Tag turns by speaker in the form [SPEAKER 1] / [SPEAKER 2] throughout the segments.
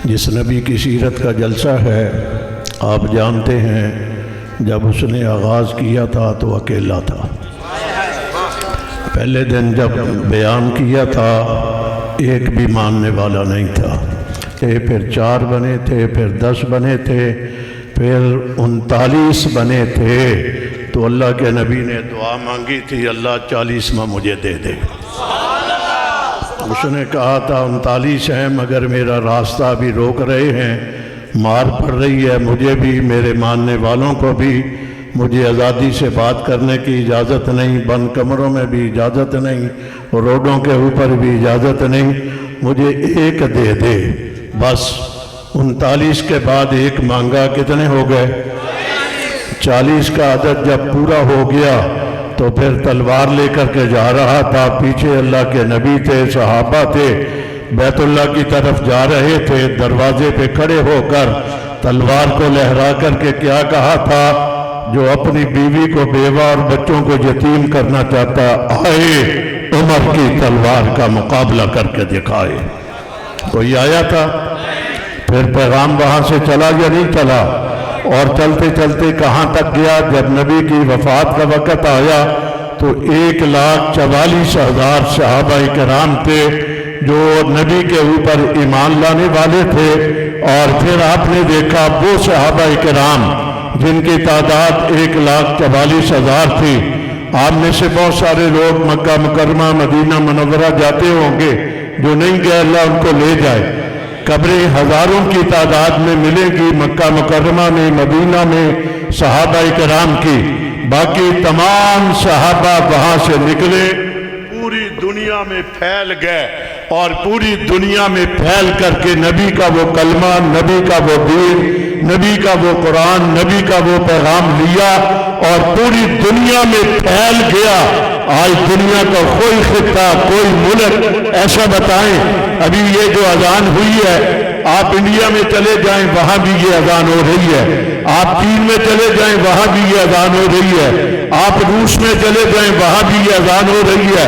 [SPEAKER 1] جس نبی کی سیرت کا جلسہ ہے، آپ جانتے ہیں جب اس نے آغاز کیا تھا تو اکیلا تھا۔ پہلے دن جب بیان کیا تھا ایک بھی ماننے والا نہیں تھا، پھر 4 بنے تھے، پھر 10 بنے تھے، پھر 39 بنے تھے، تو اللہ کے نبی نے دعا مانگی تھی، اللہ 40واں مجھے دے دے۔ اس نے کہا تھا 39 ہیں مگر میرا راستہ بھی روک رہے ہیں، مار پڑ رہی ہے، مجھے بھی میرے ماننے والوں کو بھی، مجھے آزادی سے بات کرنے کی اجازت نہیں، بند کمروں میں بھی اجازت نہیں، روڈوں کے اوپر بھی اجازت نہیں، مجھے ایک دے دے بس۔ 39 کے بعد ایک مانگا، کتنے ہو گئے؟ 40 کا عدد جب پورا ہو گیا تو پھر تلوار لے کر کے جا رہا تھا، پیچھے اللہ کے نبی تھے، صحابہ تھے، بیت اللہ کی طرف جا رہے تھے، دروازے پہ کھڑے ہو کر تلوار کو لہرا کر کے کیا کہا تھا؟ جو اپنی بیوی کو بیوہ اور بچوں کو یتیم کرنا چاہتا، آئے عمر کی تلوار کا مقابلہ کر کے دکھائے۔ کوئی آیا تھا؟ پھر پیغام وہاں سے چلا یا نہیں چلا؟ اور چلتے چلتے کہاں تک گیا؟ جب نبی کی وفات کا وقت آیا تو 1,44,000 صحابہ کرام تھے جو نبی کے اوپر ایمان لانے والے تھے، اور پھر آپ نے دیکھا وہ صحابہ کرام جن کی تعداد 1,44,000 تھی۔ آپ میں سے بہت سارے لوگ مکہ مکرمہ مدینہ منورہ جاتے ہوں گے، جو نہیں گئے اللہ ان کو لے جائے۔ قبریں ہزاروں کی تعداد میں ملیں گی مکہ مکرمہ میں، مدینہ میں صحابہ کرام کی، باقی تمام صحابہ وہاں سے نکلے، پوری دنیا میں پھیل گئے، اور پوری دنیا میں پھیل کر کے نبی کا وہ کلمہ، نبی کا وہ دین، نبی کا وہ قرآن، نبی کا وہ پیغام لیا اور پوری دنیا میں پھیل گیا۔ آج دنیا کا کوئی خطہ، کوئی ملک ایسا بتائیں، ابھی یہ جو اذان ہوئی ہے، آپ انڈیا میں چلے جائیں وہاں بھی یہ اذان ہو رہی ہے، آپ چین میں چلے جائیں وہاں بھی یہ اذان ہو رہی ہے، آپ روس میں چلے جائیں وہاں بھی یہ اذان ہو رہی ہے۔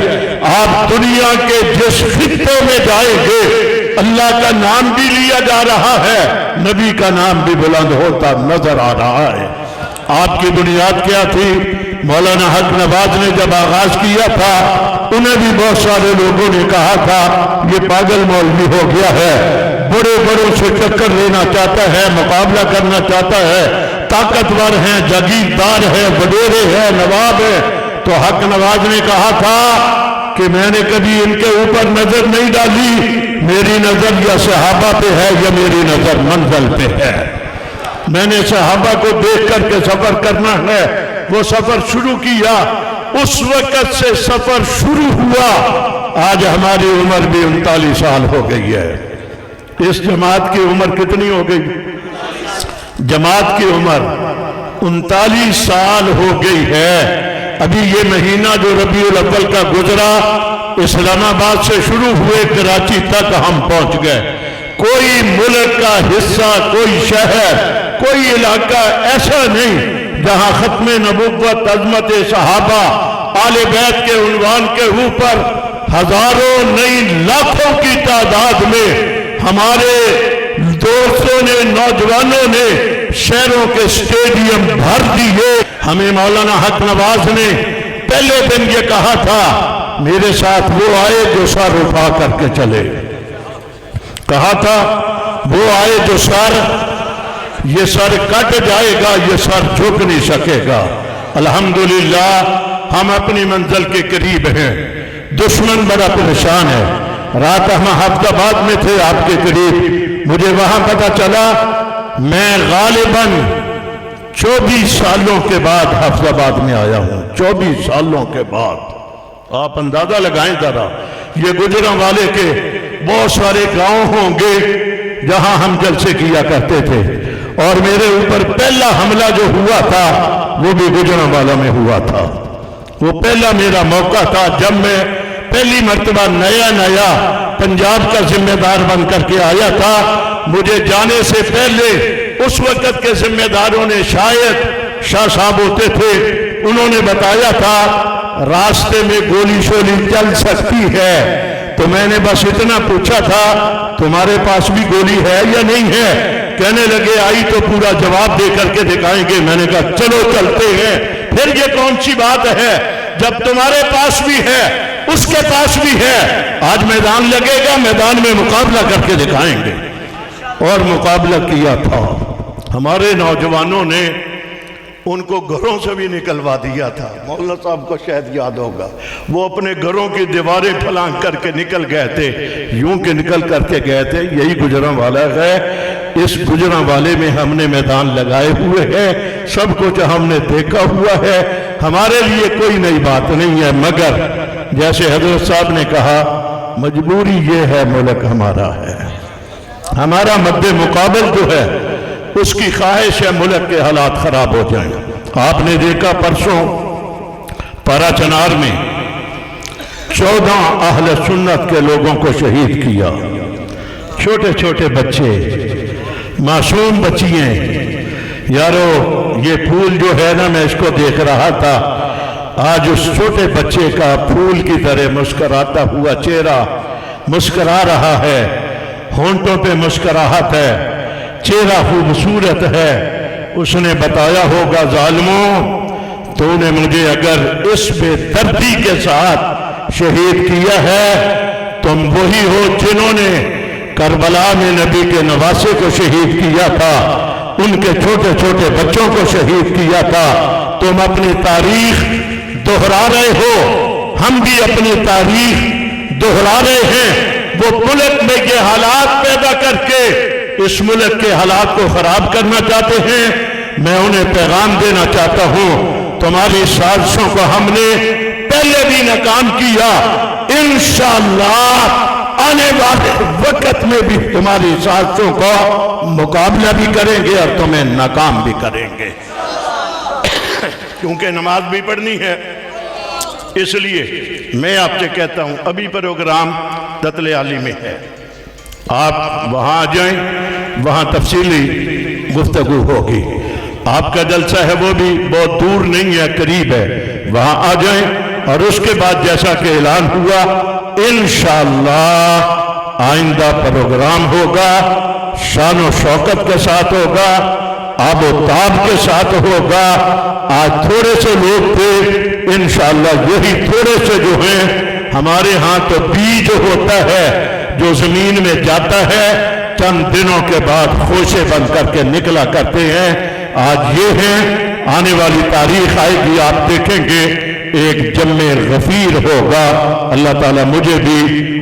[SPEAKER 1] آپ دنیا کے جس خطے میں جائیں گے اللہ کا نام بھی لیا جا رہا ہے، نبی کا نام بھی بلند ہوتا نظر آ رہا ہے۔ آپ کی بنیاد کیا تھی؟ مولانا حق نواز نے جب آغاز کیا تھا انہیں بھی بہت سارے لوگوں نے کہا تھا یہ پاگل مولوی ہو گیا ہے، بڑے بڑوں سے ٹکر لینا چاہتا ہے، مقابلہ کرنا چاہتا ہے، طاقتور ہیں، جاگیردار ہیں، وڈیرے ہیں، نواب ہیں۔ تو حق نواز نے کہا تھا کہ میں نے کبھی ان کے اوپر نظر نہیں ڈالی، میری نظر یا صحابہ پہ ہے یا میری نظر منزل پہ ہے۔ میں نے صحابہ کو دیکھ کر کے سفر کرنا ہے، وہ سفر شروع کیا، اس وقت سے سفر شروع ہوا۔ آج ہماری عمر بھی 39 سال ہو گئی ہے۔ اس جماعت کی عمر کتنی ہو گئی؟ جماعت کی عمر 39 سال ہو گئی ہے۔ ابھی یہ مہینہ جو ربیع الاول کا گزرا، اسلام آباد سے شروع ہوئے کراچی تک ہم پہنچ گئے۔ کوئی ملک کا حصہ، کوئی شہر، کوئی علاقہ ایسا نہیں جہاں ختم نبوت، عظمت صحابہ، آل بیت کے عنوان کے اوپر ہزاروں نہیں لاکھوں کی تعداد میں ہمارے دوستوں نے، نوجوانوں نے شہروں کے سٹیڈیم بھر دیے۔ ہمیں مولانا حق نواز نے پہلے دن یہ کہا تھا میرے ساتھ وہ آئے جو سر اٹھا کر کے چلے، کہا تھا وہ آئے جو سر، یہ سر کٹ جائے گا، یہ سر جھک نہیں سکے گا۔ الحمدللہ ہم اپنی منزل کے قریب ہیں، دشمن بڑا پریشان ہے۔ رات ہم حافظ آباد میں تھے آپ کے قریب، مجھے وہاں پتہ چلا میں غالباً 24 سالوں کے بعد حافظ آباد میں آیا ہوں، 24 سالوں کے بعد۔ آپ اندازہ لگائیں ذرا، یہ گجرانوالے کے بہت سارے گاؤں ہوں گے جہاں ہم جلسے کیا کرتے تھے، اور میرے اوپر پہلا حملہ جو ہوا تھا وہ بھی گجرانوالہ میں ہوا تھا۔ وہ پہلا میرا موقع تھا جب میں پہلی مرتبہ نیا پنجاب کا ذمہ دار بن کر کے آیا تھا۔ مجھے جانے سے پہلے اس وقت کے ذمہ داروں نے، شاید شاہ صاحب ہوتے تھے، انہوں نے بتایا تھا راستے میں گولی شولی چل سکتی ہے، تو تو میں نے بس اتنا پوچھا تھا تمہارے پاس بھی گولی ہے یا نہیں ہے؟ کہنے لگے آئی تو پورا جواب دے کر کے دکھائیں گے۔ میں نے کہا چلو چلتے ہیں۔ پھر یہ کون سی بات ہے جب تمہارے پاس بھی ہے اس کے پاس بھی ہے؟ آج میدان لگے گا، میدان میں مقابلہ کر کے دکھائیں گے۔ اور مقابلہ کیا تھا۔ ہمارے نوجوانوں نے ان کو گھروں سے بھی نکلوا دیا تھا۔ مولانا صاحب کو شاید یاد ہوگا، وہ اپنے گھروں کی دیواریں پھلانگ کر کے نکل گئے تھے، یوں کہ نکل کر کے گئے تھے یہی گجرانوالہ ہے۔ اس گجرانوالے میں ہم نے میدان لگائے ہوئے ہیں، سب کچھ ہم نے دیکھا ہوا ہے، ہمارے لیے کوئی نئی بات نہیں ہے، مگر جیسے حضرت صاحب نے کہا مجبوری یہ ہے، ملک ہمارا ہے، ہمارا مد مقابل جو ہے اس کی خواہش ہے ملک کے حالات خراب ہو جائیں۔ آپ نے دیکھا پرسوں پارا چنار میں 14 اہل سنت کے لوگوں کو شہید کیا، چھوٹے چھوٹے بچے، معصوم بچیاں۔ یارو یہ پھول جو ہے نا، میں اس کو دیکھ رہا تھا، آج اس چھوٹے بچے کا پھول کی طرح مسکراتا ہوا چہرہ مسکرا رہا ہے، ہونٹوں پہ مسکراہٹ ہے، چہرہ خوبصورت ہے۔ اس نے بتایا ہوگا ظالموں، تو نے مجھے اگر اس بے دردی کے ساتھ شہید کیا ہے، تم وہی ہو جنہوں نے کربلا میں نبی کے نواسے کو شہید کیا تھا، ان کے چھوٹے چھوٹے بچوں کو شہید کیا تھا۔ تم اپنی تاریخ دہرا رہے ہو، ہم بھی اپنی تاریخ دہرا رہے ہیں۔ وہ ملک میں یہ حالات پیدا کر کے اس ملک کے حالات کو خراب کرنا چاہتے ہیں۔ میں انہیں پیغام دینا چاہتا ہوں، تمہاری سازشوں کو ہم نے پہلے بھی ناکام کیا، انشاءاللہ آنے والے وقت میں بھی تمہاری سازشوں کا مقابلہ بھی کریں گے اور تمہیں ناکام بھی کریں گے، کیونکہ نماز بھی پڑھنی ہے۔ اس لیے میں آپ سے کہتا ہوں، ابھی پروگرام دتل عالی میں ہے، آپ وہاں آ جائیں، وہاں تفصیلی گفتگو ہوگی۔ آپ کا جلسہ ہے وہ بھی بہت دور نہیں ہے، قریب ہے، وہاں آ جائیں۔ اور اس کے بعد جیسا کہ اعلان ہوا، انشاءاللہ آئندہ پروگرام ہوگا، شان و شوکت کے ساتھ ہوگا، آب و تاب کے ساتھ ہوگا۔ آج تھوڑے سے لوگ تھے، انشاءاللہ یہی تھوڑے سے جو ہیں، ہمارے ہاں تو بیج ہوتا ہے جو زمین میں جاتا ہے، چند دنوں کے بعد خوشے بن کر کے نکلا کرتے ہیں۔ آج یہ ہیں، آنے والی تاریخ آئے گی، آپ دیکھیں گے ایک جمع غفیر ہوگا۔ اللہ تعالیٰ مجھے بھی